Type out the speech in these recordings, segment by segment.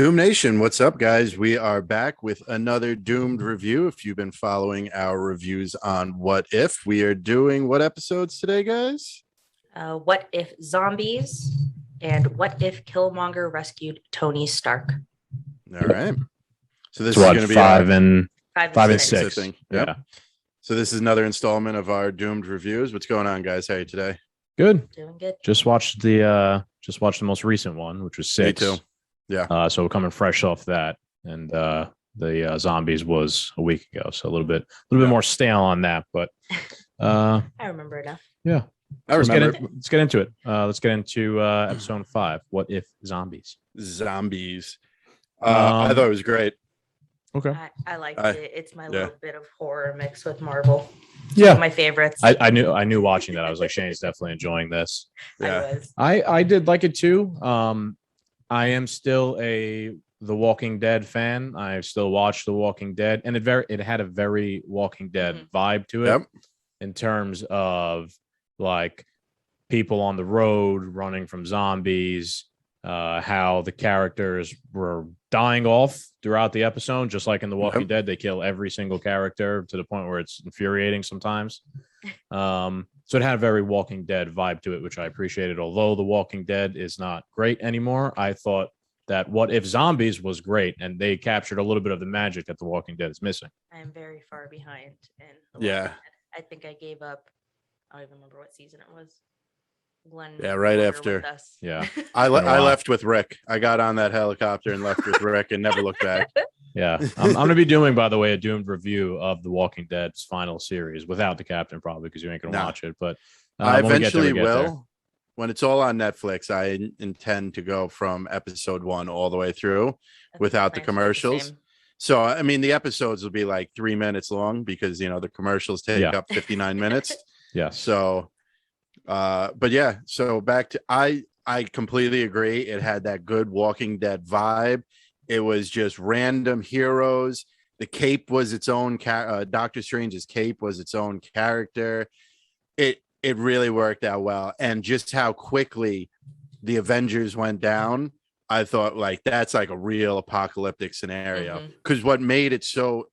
Doom Nation, what's up, guys? We are back with another Doomed review. If you've been following our reviews on What If, we are doing what episodes today, guys? What if zombies and what if Killmonger rescued Tony Stark? All right. So this It's is what, going to be five our and Five five and and six. six. I think. Yep. Yeah, So this is another installment of our Doomed reviews. What's going on, guys? How are you today? good. Doing good. Just watched the most recent one, which was six. Me too. Yeah. So we're coming fresh off that, and the zombies was a week ago, so a little bit more stale on that, but I remember enough. yeah. I Let's remember get into it. Let's get into episode 5. What if zombies? zombies. I thought it was great. Okay. I liked it. It's my yeah. little bit of horror mixed with Marvel. Yeah. My favorites. I knew watching that. I was like, Shayne's definitely enjoying this. Yeah. I did like it too. I am still The Walking Dead fan. I still watch The Walking Dead, and it had a very Walking Dead vibe to it. Yep. In terms of like people on the road running from zombies, how the characters were dying off throughout the episode, just like in The Walking Dead, they kill every single character to the point where it's infuriating sometimes. So it had a very Walking Dead vibe to it, which I appreciated. Although The Walking Dead is not great anymore, I thought that What If Zombies was great, and they captured a little bit of the magic that The Walking Dead is missing. I am very far behind in The Yeah. Walking Dead. I think I gave up. I don't even remember what season it was. Glenn. Yeah, right no longer after. with us. Yeah. I Been a while. left with Rick. I got on that helicopter and left with Rick and never looked back. Yeah, I'm going to be doing, by the way, a doomed review of The Walking Dead's final series without the captain, probably, because you ain't going to watch it. But I when we get there, eventually we get there. will. When it's all on Netflix, I intend to go from episode 1 all the way through without the commercials. So, I mean, the episodes will be like 3 minutes long because, the commercials take up 59 minutes. Yes. So, but yeah, so back to, I completely agree. It had that good Walking Dead vibe. It was just random heroes. The cape was its own, Doctor Strange's cape was its own character. It really worked out well. And just how quickly the Avengers went down, I thought like that's like a real apocalyptic scenario. Because what made it so,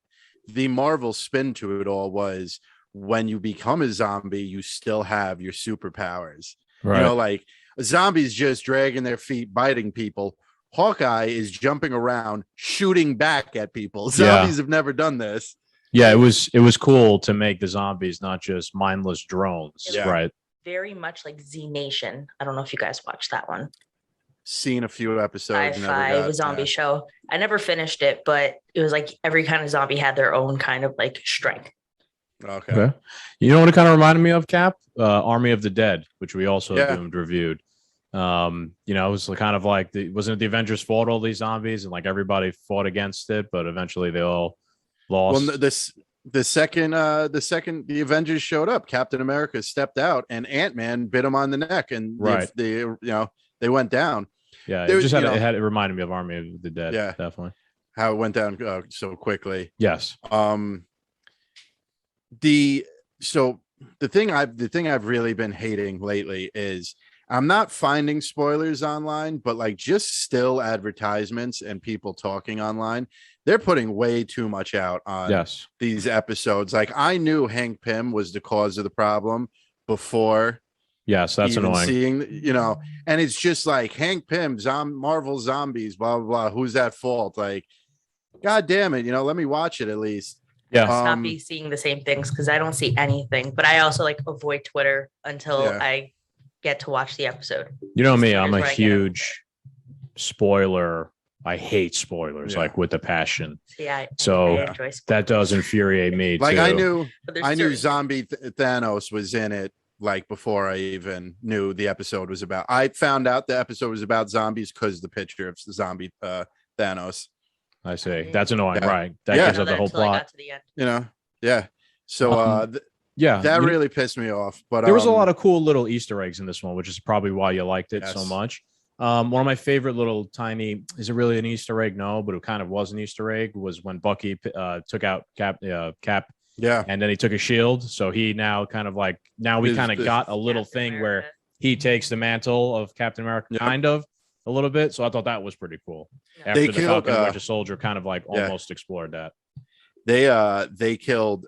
the Marvel spin to it all was when you become a zombie, you still have your superpowers. Right. Like zombies just dragging their feet, biting people. Hawkeye is jumping around, shooting back at people. Zombies have never done this. Yeah, it was cool to make the zombies not just mindless drones, right? Very much like Z Nation. I don't know if you guys watched that one. Seen a few episodes. Sci-fi zombie show. I never finished it, but it was like every kind of zombie had their own kind of like strength. Okay. You know what it kind of reminded me of, Cap? Army of the Dead, which we also doomed reviewed. It was kind of like wasn't it the Avengers fought all these zombies and like everybody fought against it, but eventually they all lost. Well, the second the Avengers showed up, Captain America stepped out and Ant-Man bit him on the neck, and they went down. Yeah, it reminded me of Army of the Dead. Yeah, definitely. How it went down so quickly. Yes. The thing I've really been hating lately is I'm not finding spoilers online, but like just still advertisements and people talking online, they're putting way too much out on these episodes. Like I knew Hank Pym was the cause of the problem before. Yes, that's annoying. Seeing, and it's just like Hank Pym, Marvel zombies, blah, blah, blah. Who's at fault? Like, God damn it. Let me watch it at least. Yeah. Not be seeing the same things because I don't see anything, but I also like avoid Twitter until I get to watch the episode. You know me, I'm a huge spoiler. I hate spoilers like with a passion. Yeah. That does infuriate me. Like too. I knew zombie Thanos was in it. Like before I even knew the episode was about, I found out the episode was about zombies because the picture of the zombie Thanos. I see. That's annoying, right? That gives up the whole plot. I got to the end. Yeah. So that really pissed me off. But there was a lot of cool little Easter eggs in this one, which is probably why you liked it so much. One of my favorite little tiny, is it really an Easter egg? No, but it kind of was an Easter egg, was when Bucky took out Cap. Yeah. And then he took a shield. So he now we kind of got a little thing where he takes the mantle of Captain America, kind of. a little bit. So I thought that was pretty cool. Yeah. After They the killed, Falcon and Winter Soldier kind of like almost explored that. They killed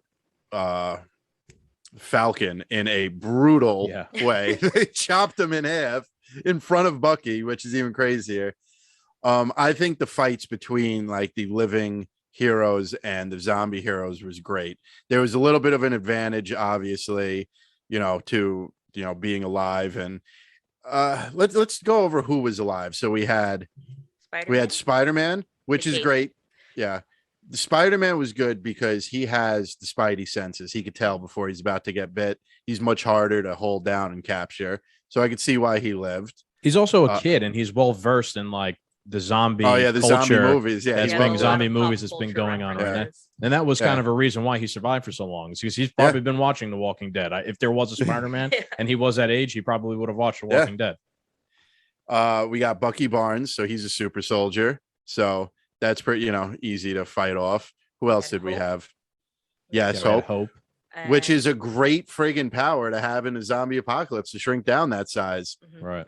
Falcon in a brutal way. They chopped him in half in front of Bucky, which is even crazier. I think the fights between like the living heroes and the zombie heroes was great. There was a little bit of an advantage, obviously, to being alive. And let's go over who was alive. So we had Spider-Man, which is great. Yeah. The Spider-Man was good because he has the spidey senses. He could tell before he's about to get bit. He's much harder to hold down and capture. So I could see why he lived. He's also a kid, and he's well versed in like the zombie the zombie movies. Yeah, zombie movies that's been going on right now. And that was kind of a reason why he survived for so long. Because he's probably been watching The Walking Dead. If there was a Spider-Man and he was that age, he probably would have watched The Walking Dead. We got Bucky Barnes, so he's a super soldier. So that's pretty, easy to fight off. Who else did we have? Yes, Hope. Which is a great friggin' power to have in a zombie apocalypse to shrink down that size. Mm-hmm. Right.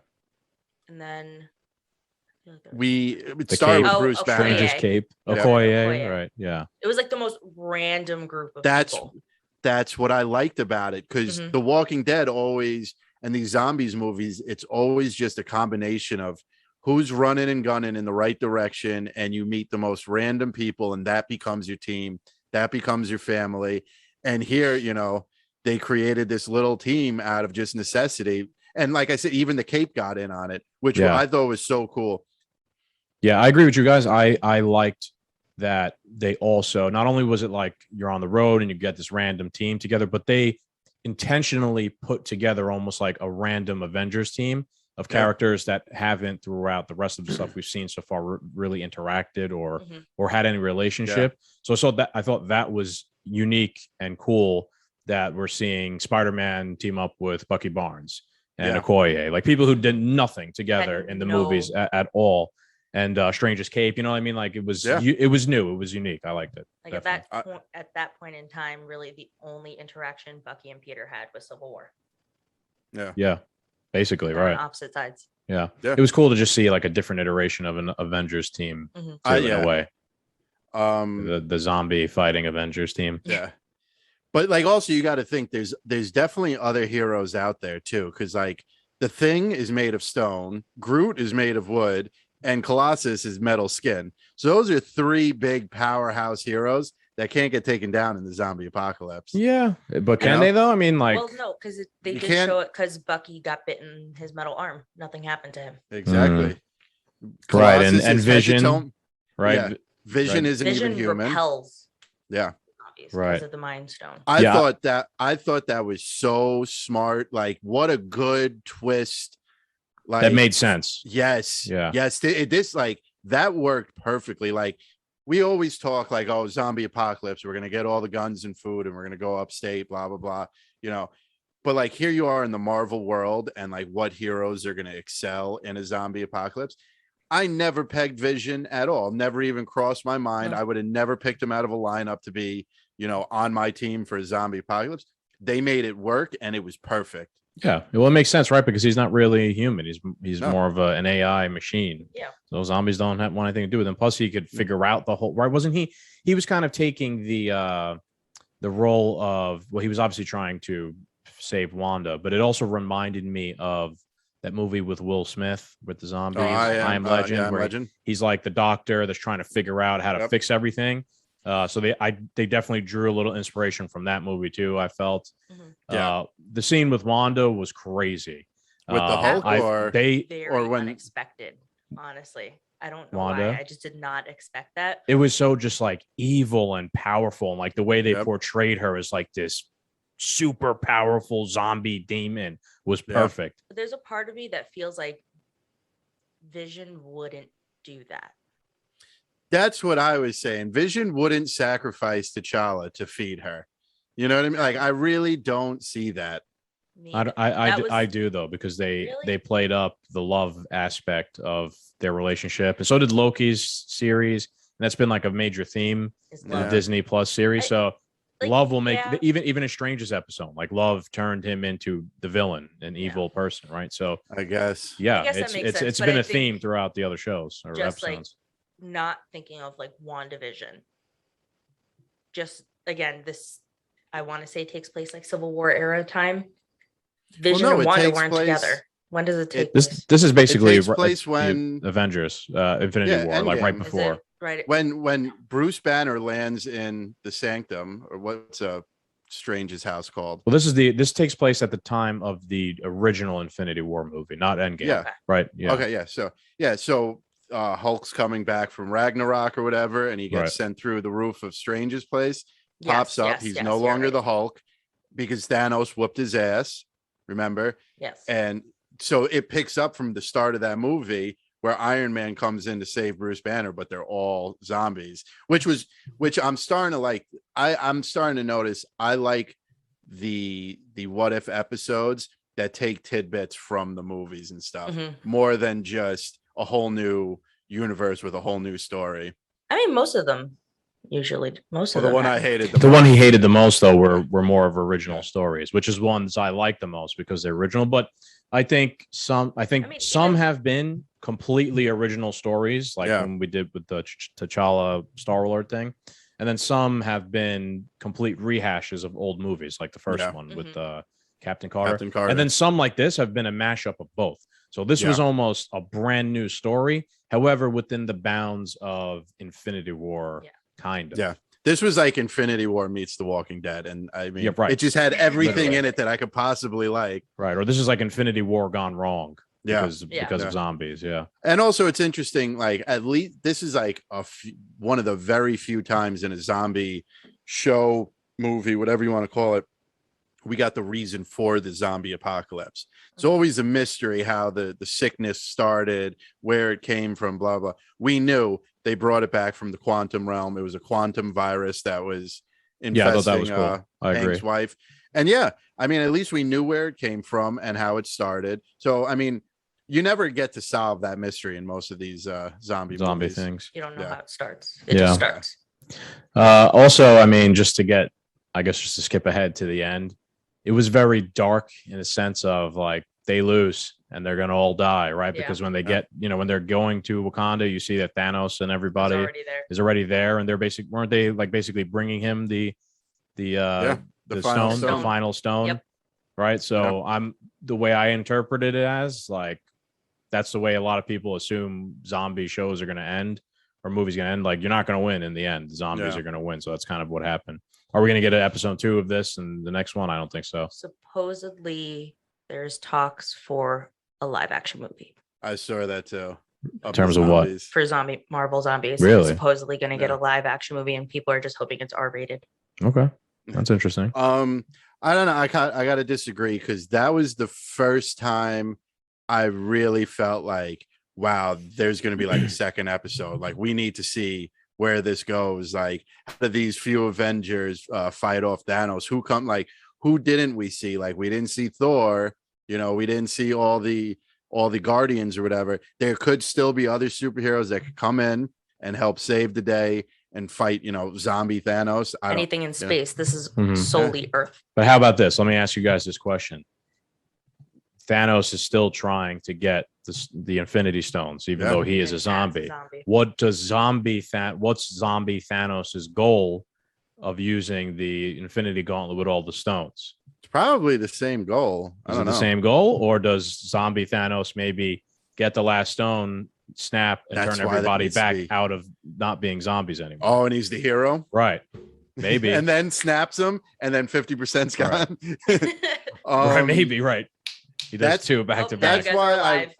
And then it started with Bruce Banner. Stranger's Cape. Okoye. Right. Yeah. It was like the most random group of people. That's what I liked about it, because The Walking Dead always, and these zombies movies, it's always just a combination of who's running and gunning in the right direction, and you meet the most random people, and that becomes your team, that becomes your family. And here, they created this little team out of just necessity. And like I said, even the Cape got in on it, which I thought was so cool. Yeah, I agree with you guys. I liked that they also, not only was it like you're on the road and you get this random team together, but they intentionally put together almost like a random Avengers team of characters that haven't throughout the rest of the stuff we've seen so far really interacted or had any relationship. So I thought that was unique and cool that we're seeing Spider-Man team up with Bucky Barnes and Okoye, like people who did nothing together in the movies at all. And Stranger's Cape, you know what I mean? Like it was new, it was unique. I liked it. Like at that point in time, really the only interaction Bucky and Peter had was Civil War. Yeah. Basically, right. On opposite sides. Yeah. It was cool to just see like a different iteration of an Avengers team in a way. The zombie fighting Avengers team. Yeah. But like also you got to think there's definitely other heroes out there too, because like the Thing is made of stone, Groot is made of wood, and Colossus is metal skin. So those are three big powerhouse heroes that can't get taken down in the zombie apocalypse. Yeah, but can they though? I mean, like, well, no, because they did show it because Bucky got bitten his metal arm. Nothing happened to him. Exactly. Right, and Vision. Right, yeah. Vision isn't even human. Repels. Yeah. Right. Because of the Mind Stone. I thought that was so smart. Like, what a good twist. Like that made sense. Yes. Yeah. Yes. This like that worked perfectly. Like we always talk like, oh, zombie apocalypse. We're gonna get all the guns and food, and we're gonna go upstate. Blah blah blah. But like here you are in the Marvel world, and like what heroes are gonna excel in a zombie apocalypse. I never pegged Vision at all. Never even crossed my mind. No. I would have never picked him out of a lineup to be, on my team for a zombie apocalypse. They made it work, and it was perfect. Yeah, well, it makes sense, right? Because he's not really human. He's more of an AI machine. Yeah. So zombies don't want anything to do with him. Plus, he could figure out the whole. Right? Wasn't he? He was kind of taking the role of. Well, he was obviously trying to save Wanda, but it also reminded me of that movie with Will Smith with the zombies. I Am Legend. Where Legend. He's like the doctor that's trying to figure out how to fix everything. So they definitely drew a little inspiration from that movie too. I felt the scene with Wanda was crazy with the Hulk, unexpected. Honestly, I don't know why. I just did not expect that. It was so just like evil and powerful, and like the way they portrayed her as like this super powerful zombie demon was perfect. There's a part of me that feels like Vision wouldn't do that. That's what I was saying. Vision wouldn't sacrifice T'Challa to feed her. You know what I mean? Like, I really don't see that. I do though, because they played up the love aspect of their relationship, and so did Loki's series. And that's been like a major theme in the Disney Plus series. So Love will make even a Strange's episode. Like Love turned him into the villain, an evil person, right? So I guess it's been a theme throughout the other shows or just episodes. Like not thinking of like WandaVision. Just again, this I want to say takes place like Civil War era time. Vision and Wanda weren't together. When does it take place? This is basically place when Avengers, Infinity War, like right before. Right. When Bruce Banner lands in the Sanctum, or what's Strange's house called? Well, this takes place at the time of the original Infinity War movie, not Endgame. Yeah. Right. Yeah. Okay. Yeah. So Hulk's coming back from Ragnarok or whatever, and he gets sent through the roof of Strange's place. Pops up. He's no longer the Hulk because Thanos whooped his ass. Remember? Yes. And so it picks up from the start of that movie where Iron Man comes in to save Bruce Banner, but they're all zombies, which I'm starting to like. I'm starting to notice I like the what if episodes that take tidbits from the movies and stuff more than just a whole new universe with a whole new story. I mean, most of them usually. Most of them. The one I hated. The one he hated the most, though, were more of original stories, which is ones I like the most because they're original. But I think some have been completely original stories, like when we did with the T'Challa Star-Lord thing, and then some have been complete rehashes of old movies, like the first one with Captain Carter. And then some like this have been a mashup of both. So this was almost a brand new story, however, within the bounds of Infinity War, kind of. Yeah. This was like Infinity War meets The Walking Dead. And I mean, it just had everything in it that I could possibly like. Right. Or this is like Infinity War gone wrong. Because of zombies. Yeah. And also it's interesting, like at least this is like one of the very few times in a zombie show, movie, whatever you want to call it, we got the reason for the zombie apocalypse. It's always a mystery how the sickness started, where it came from, blah, blah. We knew they brought it back from the quantum realm. It was a quantum virus that was infesting I thought that was cool. I agree. Hank's wife. And I mean, at least we knew where it came from and how it started. So, I mean, you never get to solve that mystery in most of these zombie movies. Things. You don't know how it starts. It just starts. Also, I mean, just to skip ahead to the end, it was very dark in a sense of like they lose and they're gonna all die, right? Because when they get, when they're going to Wakanda, you see that Thanos and everybody is already there, and they're weren't they like basically bringing him the final stone, right? So the way I interpreted it as like that's the way a lot of people assume zombie shows are going to end or movies going to end. Like you're not going to win in the end. The zombies are going to win. So that's kind of what happened. Are we going to get an episode 2 of this and the next one? I don't think so. Supposedly there's talks for a live action movie. I saw that too. In terms of what? For Marvel zombies. Really? Supposedly going to get a live action movie and people are just hoping it's R-rated. Okay. That's interesting. I don't know. I got to disagree because that was the first time I really felt like, wow, there's going to be like a second episode. Like we need to see where this goes. Like how do these few Avengers fight off Thanos? Who didn't we see? Like we didn't see Thor, we didn't see all the Guardians or whatever. There could still be other superheroes that could come in and help save the day and fight, zombie Thanos. Anything in space. This is solely Earth. But how about this? Let me ask you guys this question. Thanos is still trying to get the Infinity Stones, even though he is a zombie. What's zombie Thanos's goal of using the Infinity Gauntlet with all the stones? It's probably the same goal. Is it the same goal, or does zombie Thanos maybe get the last stone, snap, and turn everybody back out of not being zombies anymore? Oh, and he's the hero, right? Maybe, and then snaps them, and then 50%'s gone. Right, maybe right. He does 2 back to back. That's why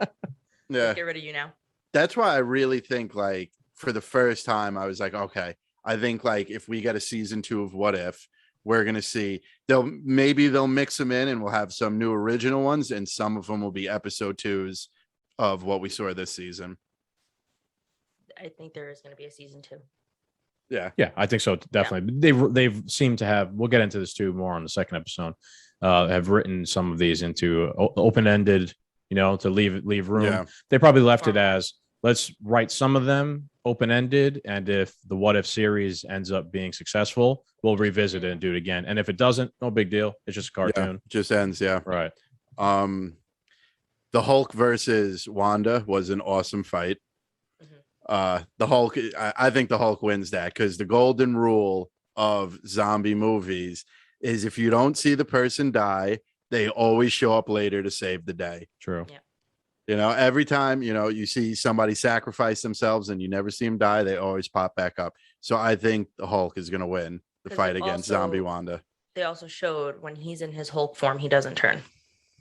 get rid of you now. That's why I really think like for the first time I was like, okay, I think like if we get a season 2 of What If, we're gonna see they'll mix them in and we'll have some new original ones, and some of them will be episode 2s of what we saw this season. I think there is going to be a season 2. Yeah, I think so. Definitely. They've seemed to have. We'll get into this too more on the second episode. Have written some of these into open-ended, to leave room. They probably left it as let's write some of them open-ended, and if the What If series ends up being successful, we'll revisit it and do it again. And if it doesn't, no big deal. It's just a cartoon. Just ends. Yeah. Right. The Hulk versus Wanda was an awesome fight. The Hulk, I think the Hulk wins that, because the golden rule of zombie movies is if you don't see the person die, they always show up later to save the day. True. Yeah. You know, every time, you know, you see somebody sacrifice themselves and you never see them die, they always pop back up. So I think the Hulk is going to win the fight against zombie Wanda. They also showed when he's in his Hulk form, he doesn't turn.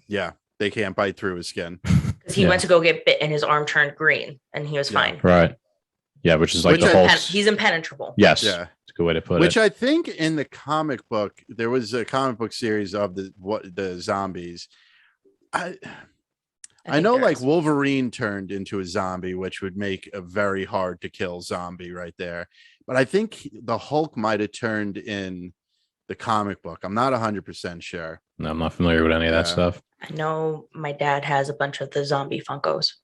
Yeah. They can't bite through his skin. Because he went to go get bit and his arm turned green and he was fine. Right. Yeah, which is like the Hulk's... He's impenetrable. Yes. Yeah. It's a good way to put it. Which I think in the comic book, there was a comic book series of the zombies. I know like Wolverine turned into a zombie, which would make a very hard to kill zombie right there. But I think the Hulk might have turned in the comic book. I'm not 100% sure. No, I'm not familiar with any of that stuff. I know my dad has a bunch of the zombie Funkos.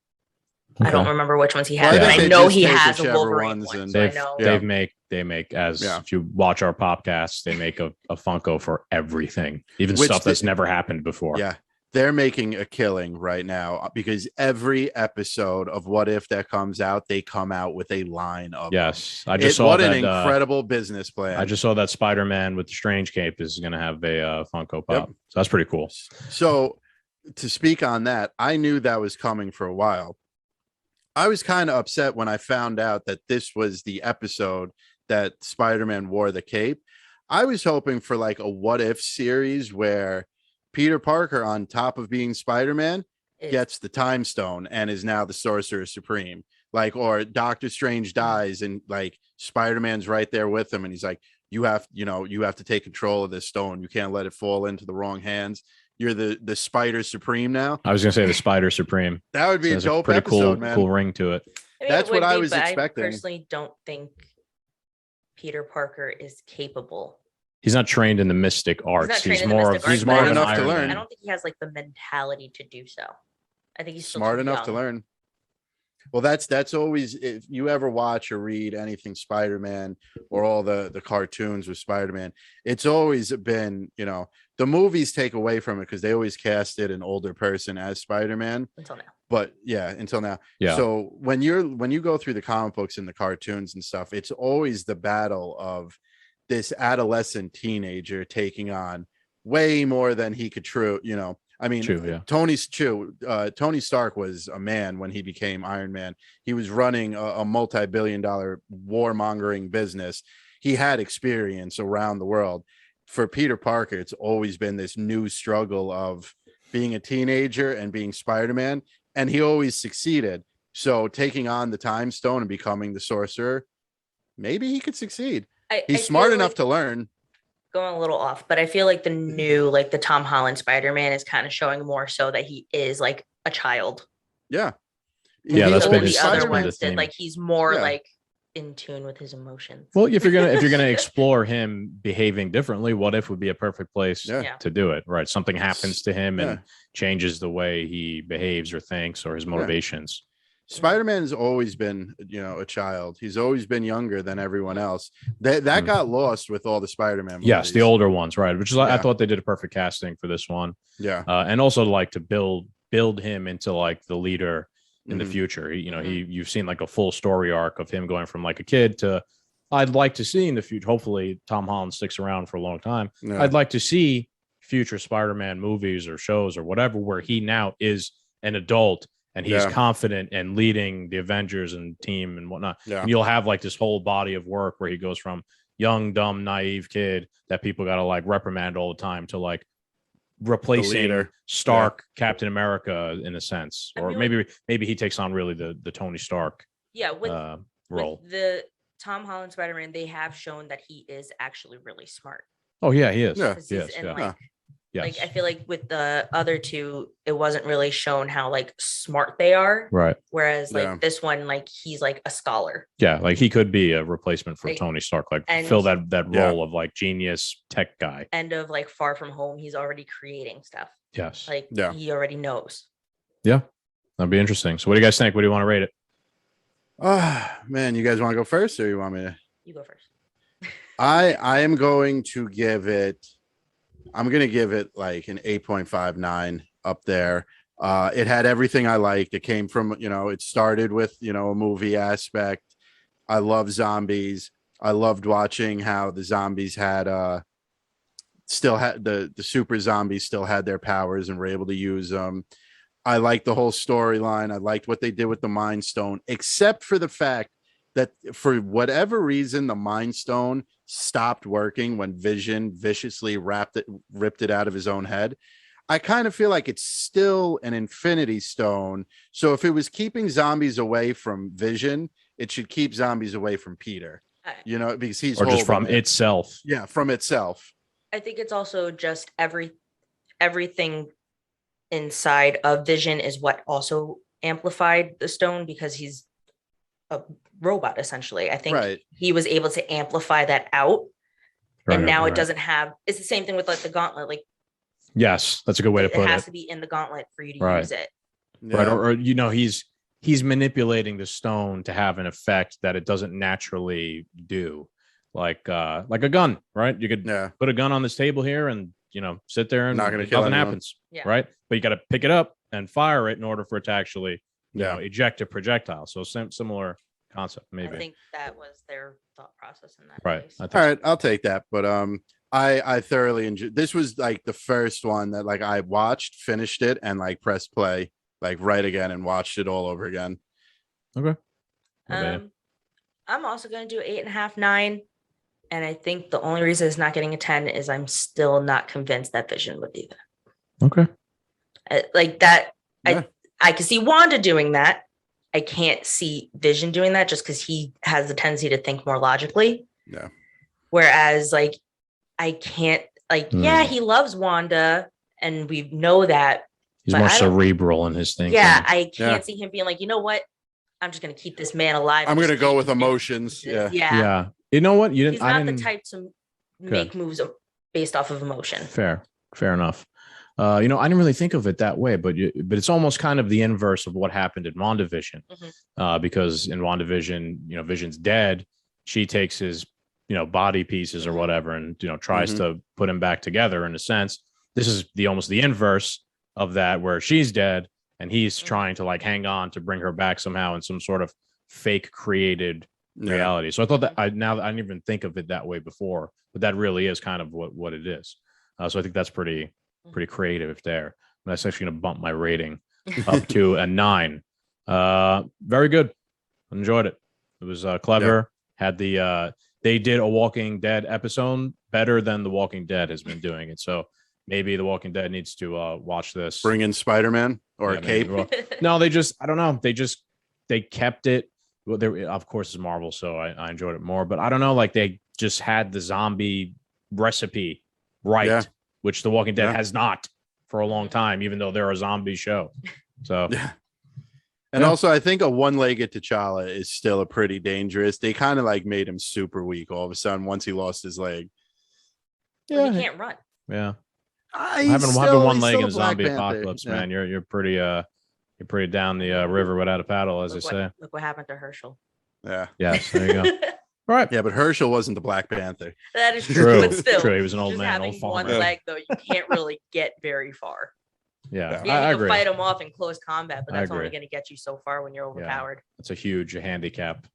Okay. I don't remember which ones he has, but I know he has a Wolverine one. So I know. They make if you watch our podcasts, they make a Funko for everything, even stuff that's never happened before. Yeah. They're making a killing right now because every episode of What If that comes out, they come out with a line of I just saw what that, an incredible business plan. I just saw that Spider-Man with the Strange Cape is going to have a Funko Pop. So that's pretty cool. So to speak on that, I knew that was coming for a while. I was kind of upset when I found out that this was the episode that Spider-Man wore the cape. I was hoping for like a What If series where Peter Parker, on top of being Spider-Man, gets the Time Stone and is now the Sorcerer Supreme. Like, or Doctor Strange dies and like Spider-Man's right there with him, and he's like, you have to take control of this stone. You can't let it fall into the wrong hands. You're the Spider Supreme now. I was gonna say the Spider Supreme. That would be a dope pretty episode, man. Cool ring to it. I mean, that's what I was expecting. I personally don't think Peter Parker is capable. He's not trained in the mystic arts. He's smart enough to learn. I don't think he has like the mentality to do so. I think he's smart enough to learn. Well, that's always, if you ever watch or read anything Spider-Man or all the cartoons with Spider-Man, it's always been, you know, the movies take away from it because they always casted an older person as Spider-Man until now. But until now. Yeah. So when you go through the comic books and the cartoons and stuff, it's always the battle of this adolescent teenager taking on way more than he could I mean, Tony Stark was a man when he became Iron Man. He was running a multi-billion-dollar warmongering business. He had experience around the world. For Peter Parker, it's always been this new struggle of being a teenager and being Spider-Man, and he always succeeded. So taking on the Time Stone and becoming the Sorcerer, maybe he could succeed. He's smart enough to learn. Going a little off, but I feel like the new, like the Tom Holland Spider-Man is kind of showing more so that he is like a child. Yeah. Yeah, that's been the other ones did. Like he's more like in tune with his emotions. Well, if you're gonna explore him behaving differently, What If would be a perfect place to do it, right? Something happens to him and changes the way he behaves or thinks or his motivations. Spider-Man has always been, a child. He's always been younger than everyone else. That got lost with all the Spider-Man movies. Yes, the older ones, right? Which is I thought they did a perfect casting for this one. Yeah, and also like to build him into like the leader in the future. You've seen like a full story arc of him going from like a kid to. I'd like to see in the future. Hopefully, Tom Holland sticks around for a long time. Yeah. I'd like to see future Spider-Man movies or shows or whatever where he now is an adult. And he's confident and leading the Avengers and team and whatnot. Yeah. And you'll have like this whole body of work where he goes from young, dumb, naive kid that people got to like reprimand all the time to like replacing Stark, Captain America in a sense. Or maybe he takes on really the Tony Stark role. With the Tom Holland Spider-Man, they have shown that he is actually really smart. Oh, yeah, he is. Yeah. Like I feel like with the other two, it wasn't really shown how like smart they are. Right. Whereas like this one, like he's like a scholar. Yeah, like he could be a replacement for Tony Stark, like fill that role of like genius tech guy. End of like Far From Home, he's already creating stuff. Yes. Like he already knows. Yeah. That'd be interesting. So what do you guys think? What do you want to rate it? Oh man, you guys want to go first, or you want me to? You go first. I am going to give it. I'm going to give it like an 8.59 up there. It had everything I liked. It came from, it started with, a movie aspect. I love zombies. I loved watching how the zombies had still had the super zombies still had their powers and were able to use them. I liked the whole storyline. I liked what they did with the Mind Stone, except for the fact that for whatever reason, the Mind Stone stopped working when Vision viciously ripped it out of his own head. I kind of feel like it's still an Infinity Stone. So if it was keeping zombies away from Vision, it should keep zombies away from Peter. Because he's or just from itself. Yeah, from itself. I think it's also just everything inside of Vision is what also amplified the stone, because he's a robot essentially. I think he was able to amplify that out, and now it doesn't have. It's the same thing with like the gauntlet. Like, yes, that's a good way to put it. It has to be in the gauntlet for you to use it. Yeah. Right, or he's manipulating the stone to have an effect that it doesn't naturally do, like a gun, right? You could put a gun on this table here and sit there and nothing happens, right? But you got to pick it up and fire it in order for it to actually eject a projectile. So similar concept, maybe. I think that was their thought process in that. Right. All right, I'll take that. But I thoroughly enjoyed. This was like the first one that like I watched, finished it, and like pressed play like right again and watched it all over again. Okay. I'm also going to do 8.5, 9. And I think the only reason it's not getting a 10 is I'm still not convinced that Vision would do that. Okay. Like that. Yeah. I can see Wanda doing that. I can't see Vision doing that just because he has the tendency to think more logically. Yeah. Whereas like, I can't he loves Wanda and we know that. He's more cerebral in his thinking. Yeah. I can't see him being like, you know what? I'm just going to keep this man alive. I'm going to go with emotions. Yeah. Yeah. You know what? He's not the type to make moves based off of emotion. Fair enough. I didn't really think of it that way, but it's almost kind of the inverse of what happened in WandaVision, because in WandaVision, Vision's dead. She takes his, body pieces or whatever, and tries to put him back together in a sense. This is almost the inverse of that, where she's dead and he's trying to like hang on to bring her back somehow in some sort of fake created reality. So I thought that I didn't even think of it that way before, but that really is kind of what it is. So I think that's pretty creative there. And that's actually going to bump my rating up to a 9. Very good. Enjoyed it. It was clever. Had they did a Walking Dead episode better than The Walking Dead has been doing it. So maybe The Walking Dead needs to watch this. Bring in Spider-Man or a cape. No, I don't know. They kept it. Well, there, of course, it's Marvel, so I enjoyed it more. But I don't know, like they just had the zombie recipe right, which The Walking Dead has not for a long time, even though they're a zombie show. So, and also, I think a one-legged T'Challa is still a pretty dangerous. They kind of like made him super weak all of a sudden once he lost his leg. Well, he can't run. Yeah, having one leg in a zombie apocalypse, man. You're pretty down the river without a paddle, as they say. Look what happened to Herschel. Yeah. Yes, there you go. All right. Yeah, but Herschel wasn't the Black Panther. That is true, but still. True. He was an old man, having old farmer. one leg, though, you can't really get very far. Yeah, I agree. You can fight him off in close combat, but that's only going to get you so far when you're overpowered. That's a huge handicap.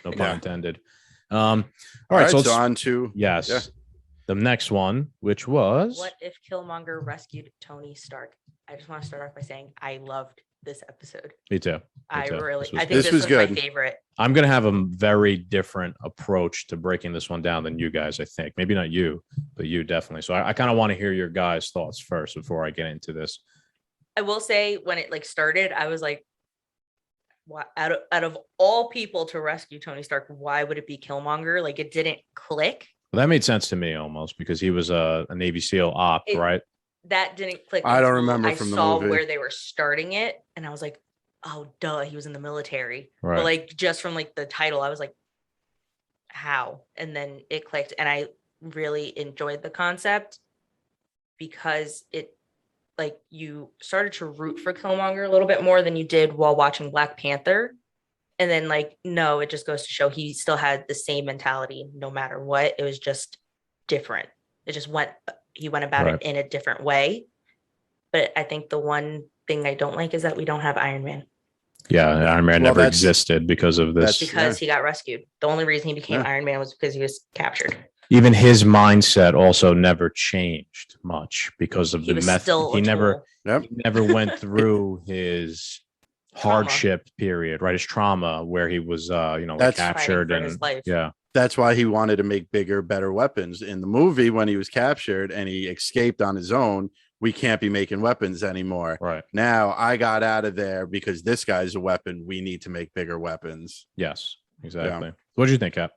No pun intended. All right, so on to the next one, which was what if Killmonger rescued Tony Stark? I just want to start off by saying I loved this episode. Me too. I think this was my favorite. I'm going to have a very different approach to breaking this one down than you guys, I think. Maybe not you, but you definitely. So I kind of want to hear your guys' thoughts first before I get into this. I will say when it like started, I was like, out of all people to rescue Tony Stark, why would it be Killmonger? Like it didn't click. Well, that made sense to me almost because he was a Navy SEAL op, right? That didn't click. I don't remember from the movie. I saw where they were starting it, and I was like, "Oh, duh, he was in the military." Right. But like just from like the title, I was like, "How?" And then it clicked, and I really enjoyed the concept because it, like, you started to root for Killmonger a little bit more than you did while watching Black Panther, And then like, no, it just goes to show he still had the same mentality no matter what. It was just different. He went about it in a different way. But I think the one thing I don't like is that we don't have Iron Man. Yeah, Iron Man never existed because of this. Because he got rescued. The only reason he became Iron Man was because he was captured. Even his mindset also never changed much because of the method. He never went through his hardship period, right? His trauma where he was, captured and That's why he wanted to make bigger, better weapons. In the movie, when he was captured and he escaped on his own, we can't be making weapons anymore. Right. Now I got out of there because this guy's a weapon. We need to make bigger weapons. Yes, exactly. Yeah. What did you think, Cap?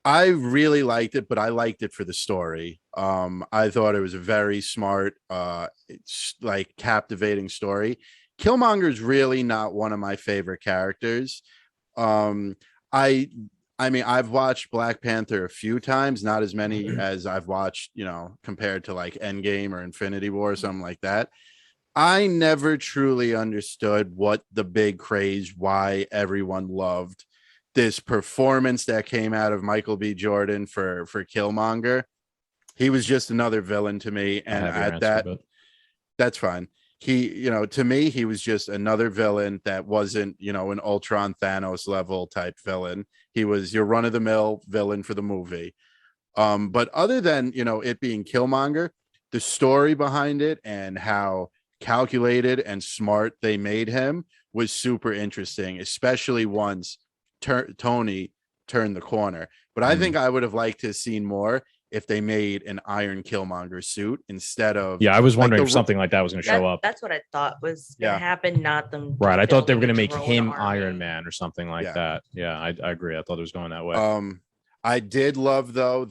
I really liked it, but I liked it for the story. I thought it was a very smart, it's like captivating story. Killmonger's really not one of my favorite characters. I mean, I've watched Black Panther a few times, not as many as I've watched, compared to like Endgame or Infinity War or something like that. I never truly understood what the big craze, why everyone loved this performance that came out of Michael B. Jordan for Killmonger. He was just another villain to me. And that's fine. He, to me, he was just another villain that wasn't, an Ultron Thanos level type villain. He was your run of the mill villain for the movie. But other than, it being Killmonger, the story behind it and how calculated and smart they made him was super interesting, especially once Tony turned the corner. But I think I would have liked to have seen more if they made an Iron Killmonger suit instead of. Yeah, I was wondering if something like that was going to show up. That's what I thought was going to happen, not them. Right. I thought they were going to make him Iron Man or something like that. Yeah, I agree. I thought it was going that way. I did love, though,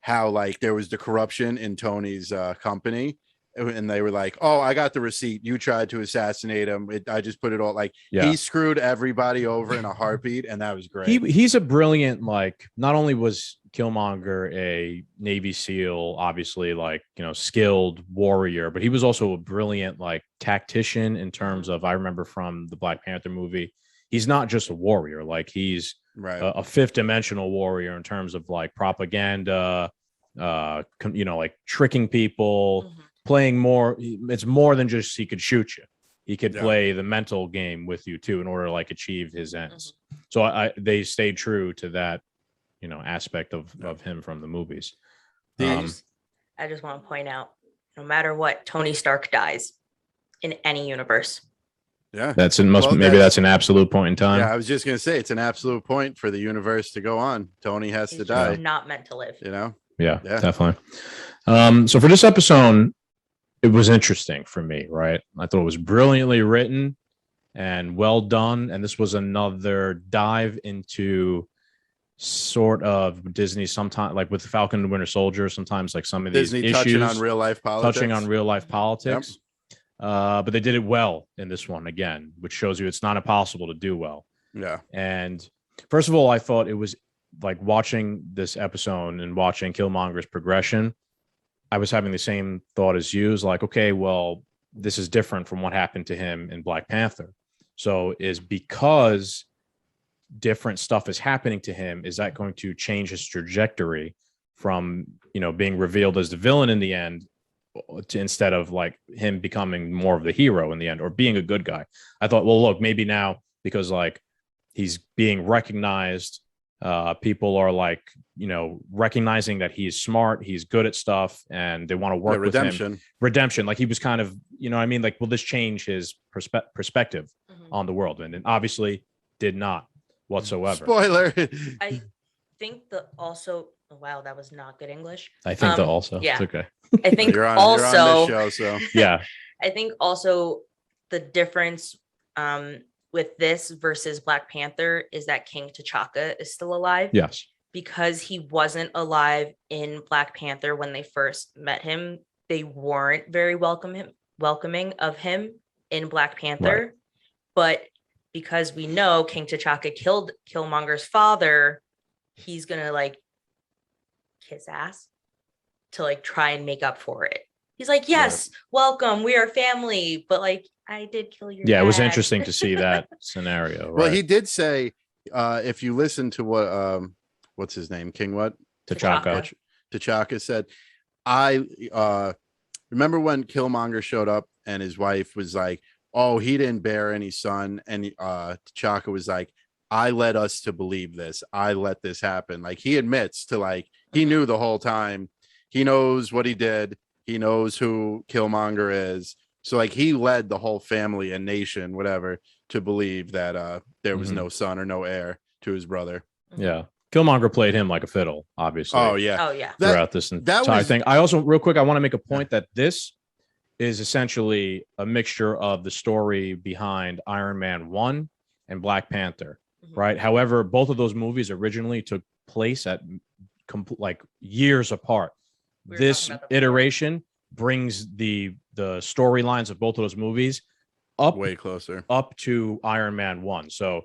how like there was the corruption in Tony's company. And they were like, oh, I got the receipt. You tried to assassinate him. I just put it all he screwed everybody over in a heartbeat. And that was great. He's a brilliant, not only was Killmonger a Navy SEAL, obviously skilled warrior, but he was also a brilliant tactician in terms of, I remember from the Black Panther movie, he's not just a warrior. He's a fifth dimensional warrior in terms of propaganda, tricking people. Mm-hmm. Playing more, it's more than just he could shoot you. He could play the mental game with you too in order to achieve his ends. Mm-hmm. So they stayed true to that, aspect of him from the movies. I just want to point out, no matter what, Tony Stark dies in any universe. Yeah, that's an absolute point in time. Yeah, I was just gonna say it's an absolute point for the universe to go on. Tony has to die. Not meant to live. Yeah, definitely. So for this episode, it was interesting for me, right? I thought it was brilliantly written and well done. And this was another dive into sort of Disney, sometimes with the Falcon and the Winter Soldier, sometimes some of these Disney issues touching on real life politics. Yep. But they did it well in this one again, which shows you it's not impossible to do well. Yeah. And first of all, I thought it was watching this episode and watching Killmonger's progression. I was having the same thought as you. Okay, well, this is different from what happened to him in Black Panther. So is because different stuff is happening to him, is that going to change his trajectory from, being revealed as the villain in the end to instead of him becoming more of the hero in the end or being a good guy? I thought, well, look, maybe now because he's being recognized, people are recognizing that he's smart, he's good at stuff, and they want to work with him. Redemption. He was kind of, will this change his perspective on the world? And obviously did not whatsoever. Spoiler. I think wow, that was not good English. I think also. Yeah. It's okay. I think you're on this show, so. Yeah. I think also the difference with this versus Black Panther is that King T'Chaka is still alive. Yes. Because he wasn't alive in Black Panther when they first met him, they weren't very welcoming of him in Black Panther. Right. But because we know King T'Chaka killed Killmonger's father, he's gonna kiss ass to try and make up for it. He's yes, welcome, we are family, but I did kill your Yeah, dad. it was interesting to see that scenario. Right? Well, he did say, if you listen to what what's his name, King what? T'Chaka. T'Chaka said, I remember when Killmonger showed up and his wife was like, oh, he didn't bear any son, and T'Chaka was like, I led us to believe this. I let this happen. Like, he admits to, like, he knew the whole time. He knows what he did. He knows who Killmonger is. So, like, he led the whole family and nation, whatever, to believe that there was no son or no heir to his brother. Yeah. Killmonger played him like a fiddle, obviously. Oh, yeah. Throughout this entire thing. I also, real quick, I want to make a point that this is essentially a mixture of the story behind Iron Man 1 and Black Panther, right? However, both of those movies originally took place at like years apart. This iteration brings the storylines of both of those movies up way closer, up to Iron Man 1. So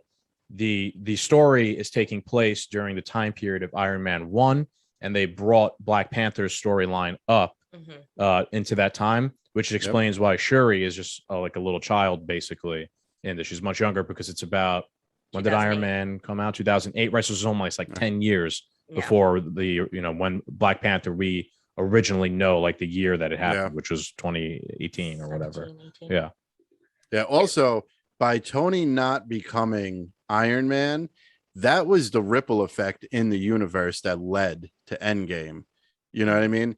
the story is taking place during the time period of Iron Man 1, and they brought Black Panther's storyline up into that time, which explains why Shuri is just like a little child, basically, and that she's much younger, because it's about, when did Iron Man come out? 2008, right? So it's almost like 10 years before when Black Panther, we originally know, like, the year that it happened, which was 2018 or whatever. 18. Yeah. Also, by Tony not becoming Iron Man, that was the ripple effect in the universe that led to Endgame. You know what I mean?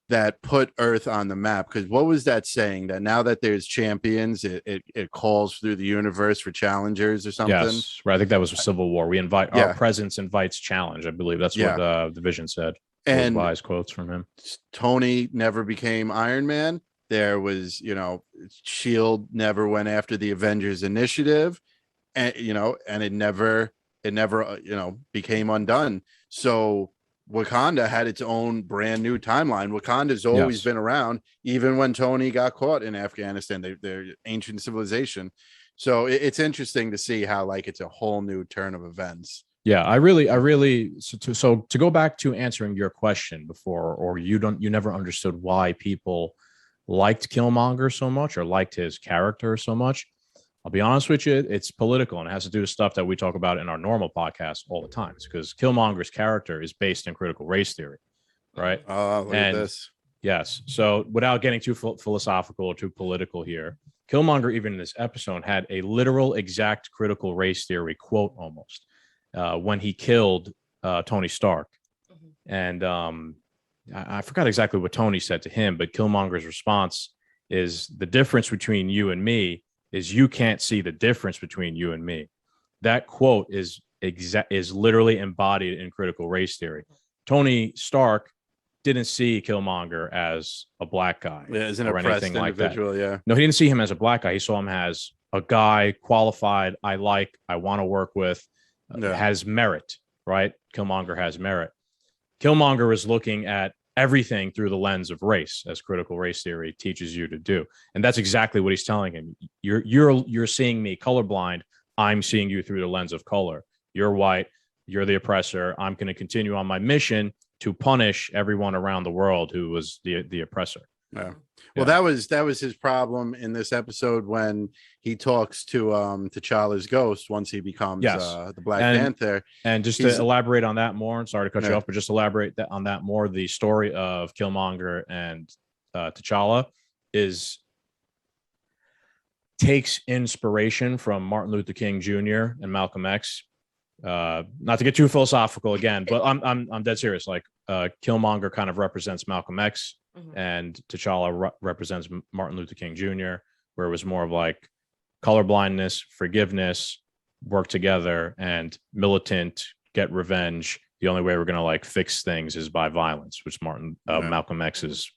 That put Earth on the map. Because what was that saying? That now that there's champions, it calls through the universe for challengers or something? Yes, right. I think that was a Civil War. We invite, our presence invites challenge. I believe that's what the Vision said. And wise quotes from him. Tony never became Iron Man. There was, Shield never went after the Avengers Initiative, and and it never became undone. So Wakanda had its own brand new timeline. Wakanda's always been around, even when Tony got caught in Afghanistan. They're ancient civilization. So it's interesting to see how, like, it's a whole new turn of events. Yeah, I really so to go back to answering your question before, or you never understood why people liked Killmonger so much or liked his character so much. I'll be honest with you, it's political, and it has to do with stuff that we talk about in our normal podcast all the time. It's because Killmonger's character is based in critical race theory, right? Look at this. Yes. So without getting too philosophical or too political here, Killmonger, even in this episode, had a literal exact critical race theory quote almost when he killed Tony Stark. And I forgot exactly what Tony said to him, but Killmonger's response is, the difference between you and me is you can't see the difference between you and me. That quote is literally embodied in critical race theory. Tony Stark didn't see Killmonger as a black guy or anything like that. No, he didn't see him as a black guy. He saw him as a guy qualified, I want to work with, has merit, right? Killmonger has merit. Killmonger is looking at everything through the lens of race, as critical race theory teaches you to do. And that's exactly what he's telling him. You're seeing me colorblind. I'm seeing you through the lens of color. You're white. You're the oppressor. I'm going to continue on my mission to punish everyone around the world who was the oppressor. Yeah. Well, that was his problem in this episode when he talks to T'Challa's ghost once he becomes the Black Panther. And just to elaborate on that more, sorry to cut you off, but just elaborate on that more, the story of Killmonger and T'Challa takes inspiration from Martin Luther King Jr. and Malcolm X. Not to get too philosophical again, but I'm dead serious. Like Killmonger kind of represents Malcolm X, and T'Challa represents Martin Luther King Jr., where it was more of like colorblindness, forgiveness, work together, and militant, get revenge. The only way we're going to like fix things is by violence, which Malcolm X's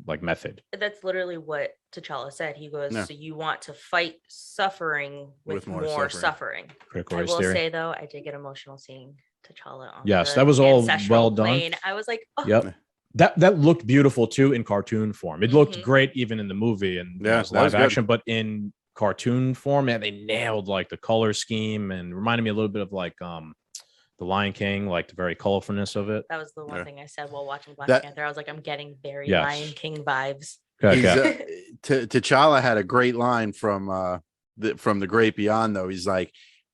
like method. That's literally what T'Challa said. He goes, so you want to fight suffering with more suffering. I will say though, I did get emotional seeing T'Challa on that was all well plane. done. I was like, oh. Yep. That looked beautiful too in cartoon form. It looked great even in the movie and live action, but in cartoon form, they nailed like the color scheme and reminded me a little bit of like The Lion King, like the very colorfulness of it. That was the one thing I said while watching Black Panther. I was like, I'm getting very Lion King vibes. T'Challa had a great line from the Great Beyond, though. He's like,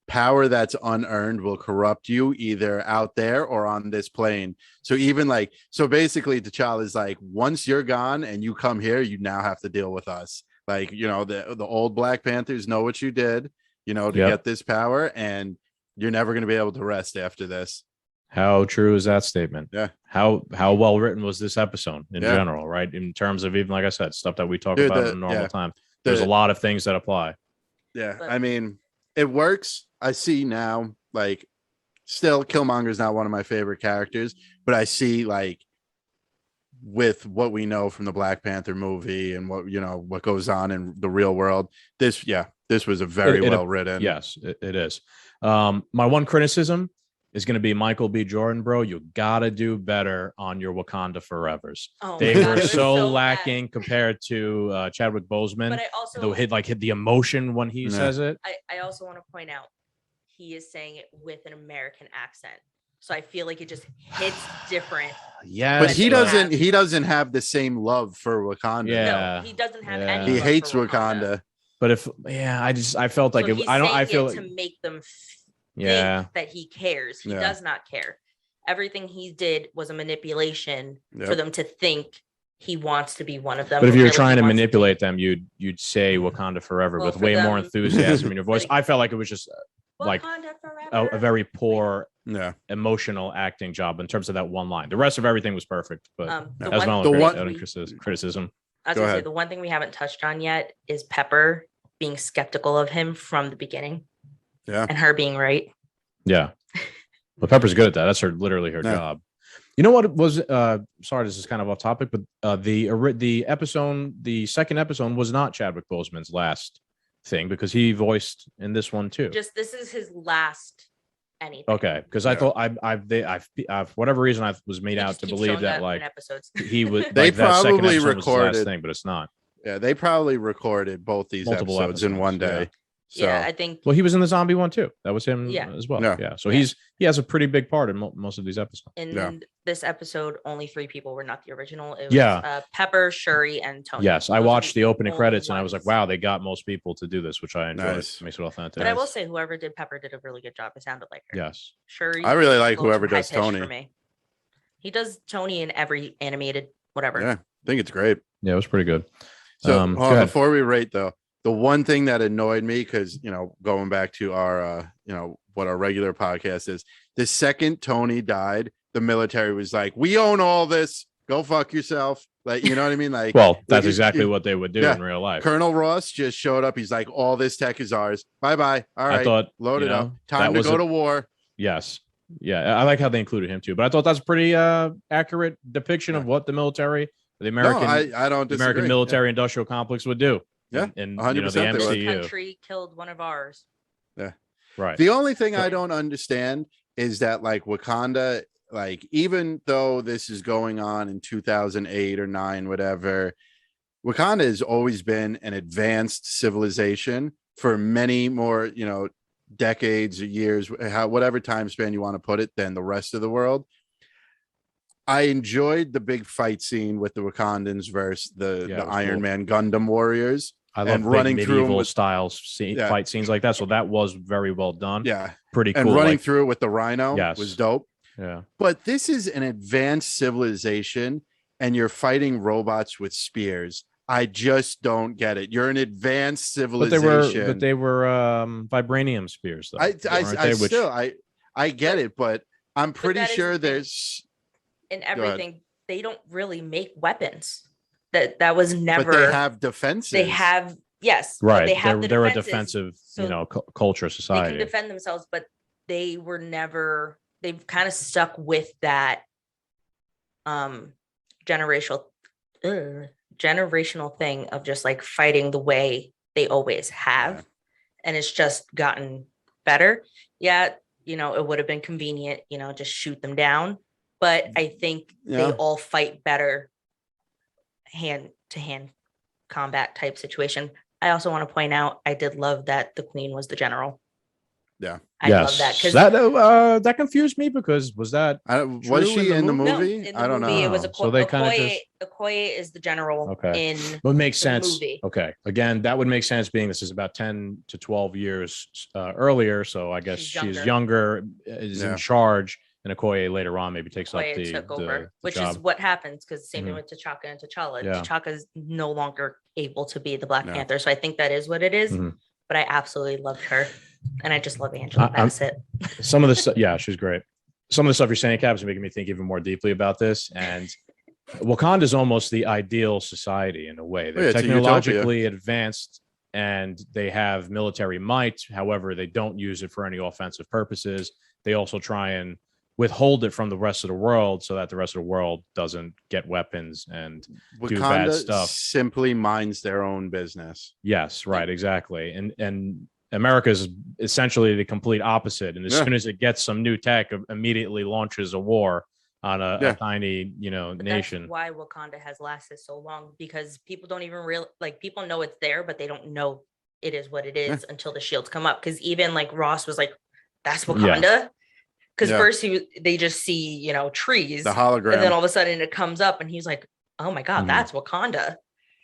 power that's unearned will corrupt you either out there or on this plane. So basically T'Challa is like, once you're gone and you come here, you now have to deal with us. Like, the old Black Panthers know what you did, to get this power, and you're never going to be able to rest after this. How true is that statement? Yeah. How well written was this episode in general, right? In terms of, even like I said, stuff that we talk about in normal time. There's a lot of things that apply. Yeah. I mean, it works. I see now, like, still Killmonger's not one of my favorite characters, but I see, like, with what we know from the Black Panther movie and what goes on in the real world, this was a very well written. Yes, it is. My one criticism is going to be Michael B. Jordan, bro. You got to do better on your Wakanda Forevers. They were so lacking compared to Chadwick Boseman. But I also hit the emotion when he says it. I also want to point out he is saying it with an American accent. So I feel like it just hits different. Yeah, but he doesn't have the same love for Wakanda. Yeah, no, he doesn't have any. He hates Wakanda. But I felt like I feel to make them think that he cares. He does not care. Everything he did was a manipulation for them to think he wants to be one of them. But if you're trying to manipulate them, you'd say Wakanda Forever with way more enthusiasm in your voice. I felt like it was just like a very poor emotional acting job in terms of that one line. The rest of everything was perfect, but that's my only criticism. I was going to say, the one thing we haven't touched on yet is Pepper being skeptical of him from the beginning. Yeah. And her being right. Yeah. Well, Pepper's good at that. That's literally her job. You know what it was? Sorry, this is kind of off topic, but the second episode was not Chadwick Boseman's last thing, because he voiced in this one too. This is his last anything. Okay, because I thought I for whatever reason I was made out to believe that like he was. They probably recorded thing, but it's not. Yeah, they probably recorded both these episodes in one day. Yeah. So, I think. Well, he was in the zombie one too. That was him as well. Yeah. So he has a pretty big part in most of these episodes. In this episode, only 3 people were not the original. It was Pepper, Shuri, and Tony. Yes, I watched the opening credits and I was like, wow, they got most people to do this, which I enjoyed. Nice. Makes it authentic. But I will say, whoever did Pepper did a really good job. It sounded like her. Yes. Shuri. I really like whoever does Tony. For me. He does Tony in every animated whatever. Yeah, I think it's great. Yeah, it was pretty good. So before we rate though, the one thing that annoyed me, because going back to our what our regular podcast is, the second Tony died, the military was like, we own all this, go fuck yourself. Like, you know what I mean? Like, well, that's exactly what they would do in real life. Colonel Ross just showed up. He's like, all this tech is ours. Bye. All right, load it up. Time to go to war. Yes. Yeah, I like how they included him too, but I thought that's a pretty accurate depiction of what the military, the American, I don't disagree. American military industrial complex would do. Yeah, and 100%. The MCU. This country killed one of ours. Yeah, right. The only thing I don't understand is that, like, Wakanda, like, even though this is going on in 2008 or 9, whatever, Wakanda has always been an advanced civilization for many more, decades or years, whatever time span you want to put it, than the rest of the world. I enjoyed the big fight scene with the Wakandans versus the Iron Man Gundam warriors. I love running through style fight scenes like that. So that was very well done. Yeah, pretty cool. And running through with the Rhino was dope. Yeah, but this is an advanced civilization, and you're fighting robots with spears. I just don't get it. You're an advanced civilization, but they were vibranium spears, though. I get it, but I'm pretty sure there's. In everything, they don't really make weapons. That was never. But they have defenses. They have right. They have they're a defensive, culture society. They can defend themselves, but they were never. They've kind of stuck with that generational thing of just like fighting the way they always have, and it's just gotten better. Yeah, it would have been convenient, just shoot them down. But I think they all fight better hand-to-hand combat type situation. I also want to point out, I did love that the Queen was the general. Yeah. I love that because that confused me because was she in the movie? No, in the I don't movie, know. it was So they kind of just Okoye is the general in but it makes the sense. movie. Okay, again, that would make sense being this is about 10 to 12 years earlier. So I guess she's younger, is in charge, and Okoye later on maybe takes Okoye up the took over, which job. is what happens because same thing with T'Chaka and T'Challa. Yeah. T'Chaka is no longer able to be the Black Panther, so I think that is what it is. But I absolutely loved her, and I just love Angela Bassett. Some of the yeah, she's great. Some of the stuff you're saying, Cap, is making me think even more deeply about this. And Wakanda is almost the ideal society in a way. They're technologically advanced and they have military might. However, they don't use it for any offensive purposes. They also try and withhold it from the rest of the world so that the rest of the world doesn't get weapons and do bad stuff. Simply minds their own business. Yes, right, exactly. And America is essentially the complete opposite. And as soon as it gets some new tech, it immediately launches a war on a tiny, nation. That's why Wakanda has lasted so long, because people don't even people know it's there, but they don't know it is what it is until the shields come up. Because even like Ross was like, "That's Wakanda." Because first they just see trees, the hologram, and then all of a sudden it comes up, and he's like, "Oh my god, that's Wakanda."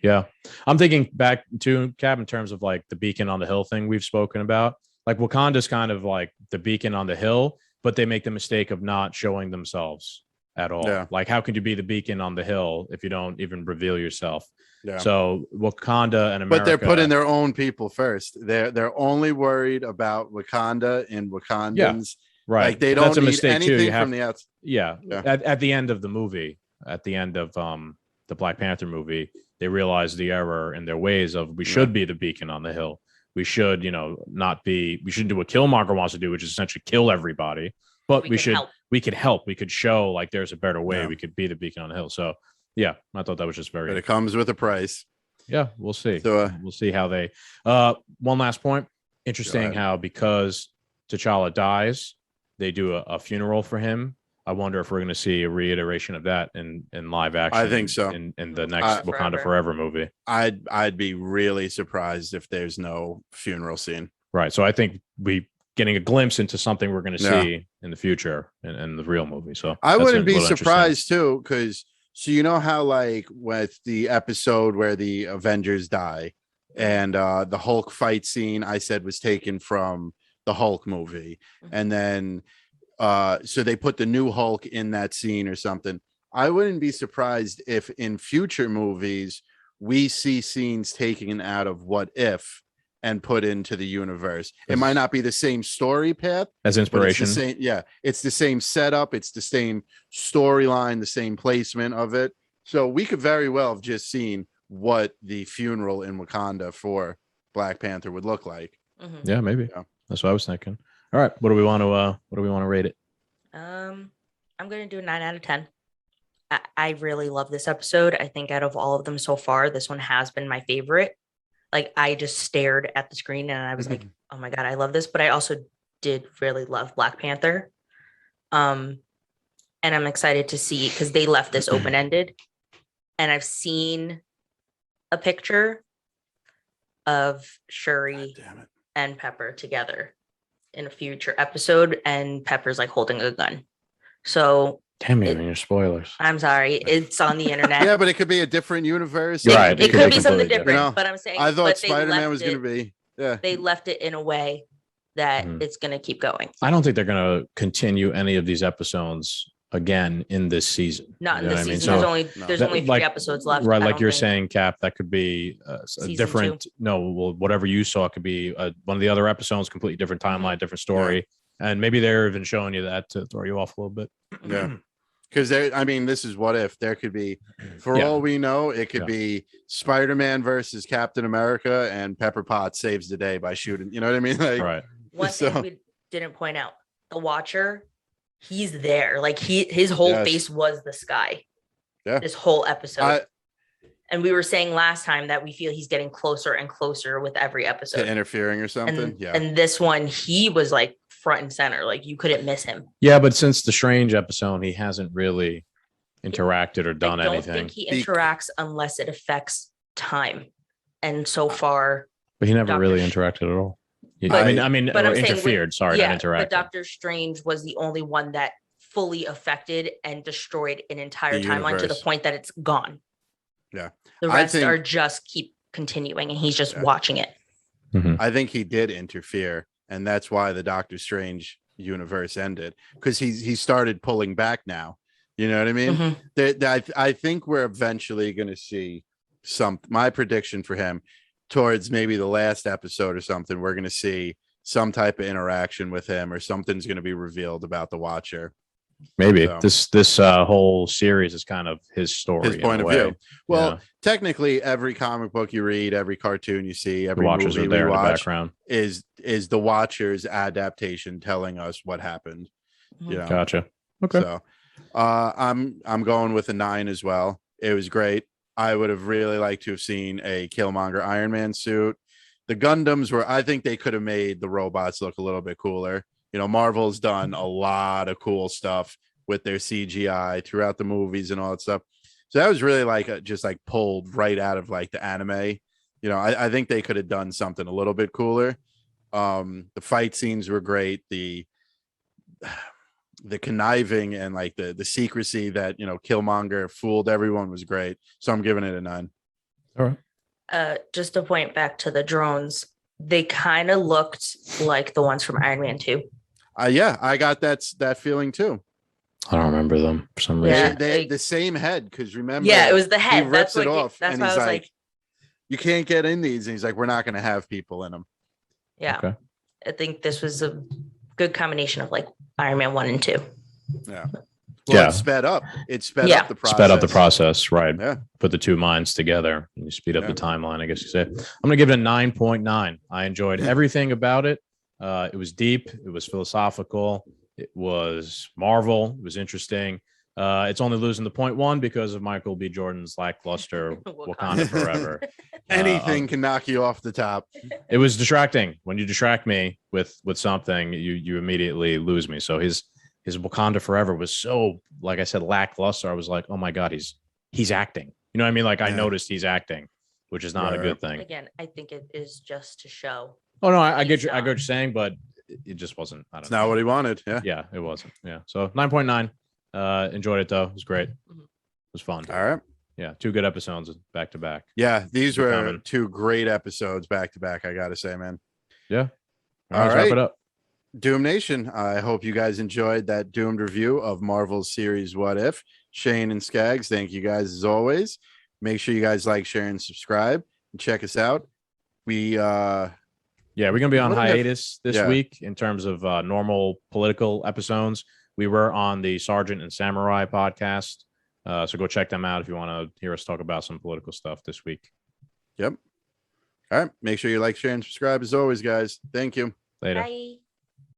Yeah, I'm thinking back to Cap in terms of like the beacon on the hill thing we've spoken about. Like Wakanda's kind of like the beacon on the hill, but they make the mistake of not showing themselves at all. Yeah. Like, how could you be the beacon on the hill if you don't even reveal yourself? Yeah. So Wakanda and America, but they're putting their own people first. They're only worried about Wakanda and Wakandans. Yeah, right. Like they don't need anything from the outside. Yeah. At the end of the movie, at the end of the Black Panther movie, they realized the error in their ways of we should be the beacon on the hill. We should, not be. We shouldn't do what Killmonger wants to do, which is essentially kill everybody. But we could help. We could show like there's a better way. We could be the beacon on the hill. So yeah, I thought that was just very. But it comes with a price. Yeah, we'll see. So we'll see how they. One last point. Interesting how because T'Challa dies, they do a funeral for him. I wonder if we're going to see a reiteration of that in live action. I think so. In the next Wakanda Forever movie. I'd be really surprised if there's no funeral scene. Right. So I think we getting a glimpse into something we're going to see in the future in the real movie. So I wouldn't be surprised too, because so how like with the episode where the Avengers die and the Hulk fight scene I said was taken from the Hulk movie, and then so they put the new Hulk in that scene or something. I wouldn't be surprised if in future movies we see scenes taken out of What If and put into the universe. It might not be the same story path as inspiration. It's the same setup. It's the same storyline, the same placement of it. So we could very well have just seen what the funeral in Wakanda for Black Panther would look like. Yeah, maybe. Yeah. That's what I was thinking. All right, what do we want to rate it? I'm going to do a 9 out of 10. I really love this episode. I think out of all of them so far, this one has been my favorite. Like I just stared at the screen and I was like, "Oh my god, I love this!" But I also did really love Black Panther, and I'm excited to see because they left this open ended, and I've seen a picture of Shuri and Pepper together in a future episode, and Pepper's like holding a gun. So damn you, your spoilers. I'm sorry, it's on the internet. Yeah, but it could be a different universe. Right. It could be something different. But I'm saying I thought Spider-Man was going to be. Yeah. They left it in a way that it's going to keep going. I don't think they're going to continue any of these episodes again in this season. Not in this season. So, there's only 3 episodes left. Right, like you're saying, Cap, that could be a different. 2. No, well, whatever you saw could be one of the other episodes, completely different timeline, different story, and maybe they're even showing you that to throw you off a little bit. Yeah, because this is What If. There could be, for all we know, it could be Spider-Man versus Captain America, and Pepper Potts saves the day by shooting. You know what I mean? Like, right. One thing we didn't point out: the Watcher. He's there. Like his whole face was the sky. Yeah. This whole episode. And we were saying last time that we feel he's getting closer and closer with every episode. Interfering or something. And this one, he was like front and center. Like you couldn't miss him. Yeah, but since the Strange episode, he hasn't really interacted or done anything. I don't think he interacts unless it affects time. And so far. But he never really interacted at all. I mean, but I'm saying interfered. Sorry, not interacted. But Doctor Strange was the only one that fully affected and destroyed an entire timeline to the point that it's gone. Yeah. The rest are just keep continuing and he's just watching it. Mm-hmm. I think he did interfere, and that's why the Doctor Strange universe ended, because he started pulling back now. You know what I mean? Mm-hmm. I think we're eventually going to see my prediction for him towards maybe the last episode or something. We're going to see some type of interaction with him, or something's going to be revealed about the Watcher. Maybe this whole series is kind of his story, his point of view. Well, technically, every comic book you read, every cartoon you see, every Watchers movie are there we watch in the background is the Watcher's adaptation telling us what happened. You know? Gotcha. Okay. So, I'm going with a 9 as well. It was great. I would have really liked to have seen a Killmonger Iron Man suit. The Gundams I think they could have made the robots look a little bit cooler. You know, Marvel's done a lot of cool stuff with their CGI throughout the movies and all that stuff. So that was really just pulled right out of the anime. You know, I think they could have done something a little bit cooler. The fight scenes were great. The conniving and the secrecy that, Killmonger fooled everyone was great. So I'm giving it a 9. All right. Just to point back to the drones, they kind of looked like the ones from Iron Man 2. Yeah, I got that feeling too. I don't remember them for some reason. They the same head, because remember, it was the head. He rips it off, that's and why he's I was like, "You can't get in these." And he's like, "We're not going to have people in them." Yeah, okay. I think this was a good combination of Iron Man 1 and 2. Yeah. Well, it sped up. It sped up the process. Sped up the process, right? Yeah. Put the two minds together and you speed up the timeline, I guess you say. I'm going to give it a 9.9. I enjoyed everything about it. It was deep. It was philosophical. It was Marvel. It was interesting. It's only losing the 0.1 because of Michael B. Jordan's lackluster Wakanda Forever. Anything can knock you off the top. It was distracting. When you distract me with something, you immediately lose me. So his Wakanda Forever was so, like I said, lackluster. I was like, oh my God, he's acting. You know what I mean? I noticed he's acting, which is not a good thing. Again, I think it is just to show. Oh no, I get you. I get what you're saying, but it just wasn't. I don't know. Not what he wanted. Yeah. Yeah, it wasn't. Yeah. So 9.9. Enjoyed it though. It was great. It was fun. All right. Yeah, 2 good episodes back to back. Yeah, these were 2 great episodes back to back, I gotta say, man. Yeah. All right. Wrap it up. Doom Nation, I hope you guys enjoyed that doomed review of Marvel's series What If. Shayne and Scagz, thank you guys as always. Make sure you guys like, share, and subscribe, and check us out. We're gonna be on hiatus this week in terms of normal political episodes. We were on the Sergeant and Samurai podcast, so go check them out if you want to hear us talk about some political stuff this week. Yep. All right. Make sure you like, share, and subscribe as always, guys. Thank you. Later. Bye.